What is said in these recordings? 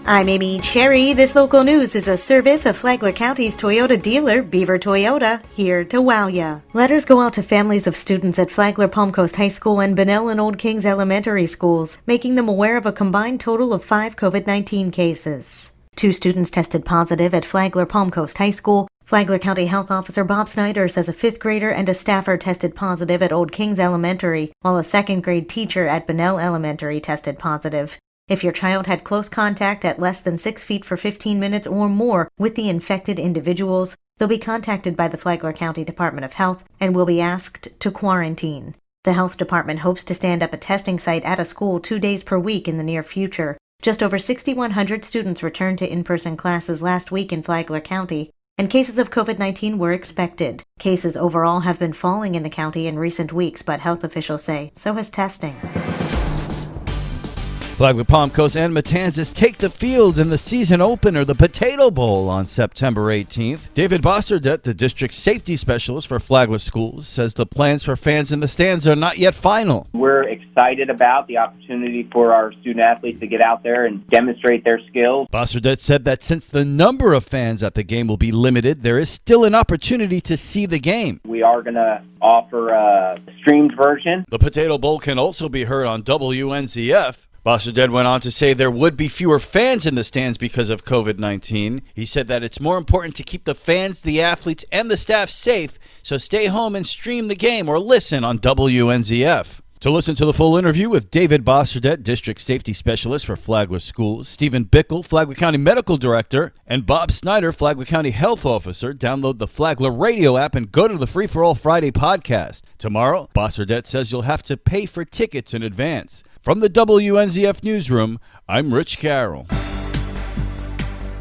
I'm Amy Cherry. This local news is a service of Flagler County's Toyota dealer, Beaver Toyota, here to wow ya. Letters go out to families of students at Flagler Palm Coast High School and Bunnell and Old Kings Elementary Schools, making them aware of a combined total of 5 COVID-19 cases. 2 students tested positive at Flagler Palm Coast High School. Flagler County Health Officer Bob Snyder says a 5th grader and a staffer tested positive at Old Kings Elementary, while a 2nd grade teacher at Bunnell Elementary tested positive. If your child had close contact at less than 6 feet for 15 minutes or more with the infected individuals, they'll be contacted by the Flagler County Department of Health and will be asked to quarantine. The health department hopes to stand up a testing site at a school 2 days per week in the near future. Just over 6,100 students returned to in-person classes last week in Flagler County, and cases of COVID-19 were expected. Cases overall have been falling in the county in recent weeks, but health officials say so has testing. Flagler, Palm Coast, and Matanzas take the field in the season opener, the Potato Bowl, on September 18th. David Bosserdet, the district safety specialist for Flagler Schools, says the plans for fans in the stands are not yet final. We're excited about the opportunity for our student athletes to get out there and demonstrate their skills. Bosserdet said that since the number of fans at the game will be limited, there is still an opportunity to see the game. We are going to offer a streamed version. The Potato Bowl can also be heard on WNZF. Bosserdet went on to say there would be fewer fans in the stands because of COVID-19. He said that it's more important to keep the fans, the athletes, and the staff safe, so stay home and stream the game or listen on WNZF. To listen to the full interview with David Bosserdet, District Safety Specialist for Flagler Schools, Stephen Bickle, Flagler County Medical Director, and Bob Snyder, Flagler County Health Officer, download the Flagler radio app and go to the Free for All Friday podcast. Tomorrow, Bosserdet says you'll have to pay for tickets in advance. From the WNZF Newsroom, I'm Rich Carroll.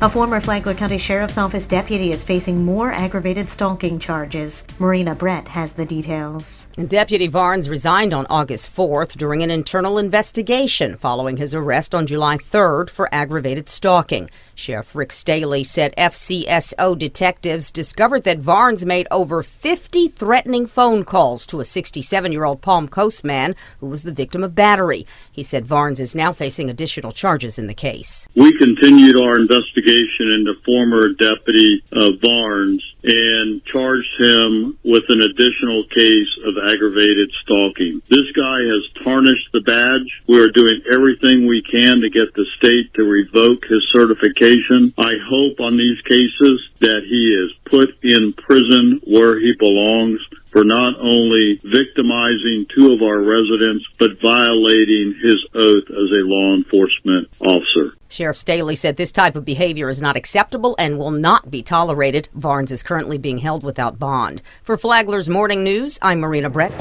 A former Flagler County Sheriff's Office deputy is facing more aggravated stalking charges. Marina Brett has the details. Deputy Varnes resigned on August 4th during an internal investigation following his arrest on July 3rd for aggravated stalking. Sheriff Rick Staley said FCSO detectives discovered that Varnes made over 50 threatening phone calls to a 67-year-old Palm Coast man who was the victim of battery. He said Varnes is now facing additional charges in the case. We continued our investigation into former deputy Varnes and charged him with an additional case of aggravated stalking. This guy has tarnished the badge. We are doing everything we can to get the state to revoke his certification. I hope on these cases that he is put in prison where he belongs for not only victimizing 2 of our residents, but violating his oath as a law enforcement officer. Sheriff Staley said this type of behavior is not acceptable and will not be tolerated. Varnes is currently being held without bond. For Flagler's Morning News, I'm Marina Brett.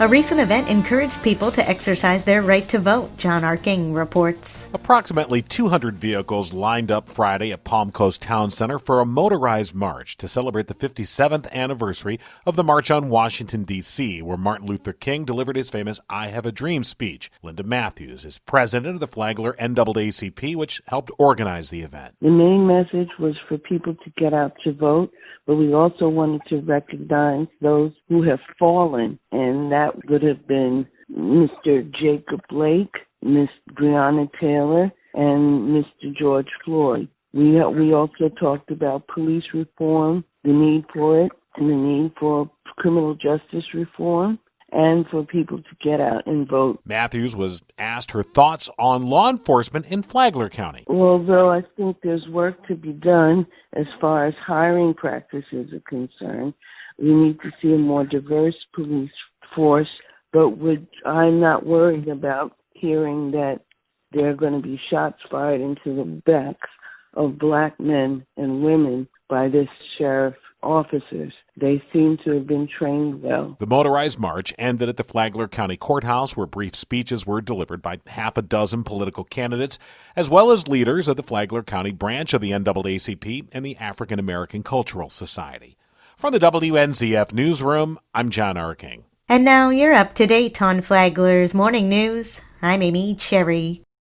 A recent event encouraged people to exercise their right to vote, John Arking reports. Approximately 200 vehicles lined up Friday at Palm Coast Town Center for a motorized march to celebrate the 57th anniversary of the March on Washington, D.C., where Martin Luther King delivered his famous I Have a Dream speech. Linda Matthews is president of the Flagler NAACP, which helped organize the event. The main message was for people to get out to vote, but we also wanted to recognize those who have fallen, and that would have been Mr. Jacob Blake, Miss Breonna Taylor, and Mr. George Floyd. We also talked about police reform, the need for it, and the need for criminal justice reform, and for people to get out and vote. Matthews was asked her thoughts on law enforcement in Flagler County. Although I think there's work to be done as far as hiring practices are concerned, we need to see a more diverse police force, but I'm not worried about hearing that there are going to be shots fired into the backs of black men and women by this sheriff officers. They seem to have been trained well. The motorized march ended at the Flagler County Courthouse, where brief speeches were delivered by half a dozen political candidates, as well as leaders of the Flagler County branch of the NAACP and the African American Cultural Society. From the WNZF Newsroom, I'm John Arking. And now you're up to date on Flagler's Morning News. I'm Amy Cherry.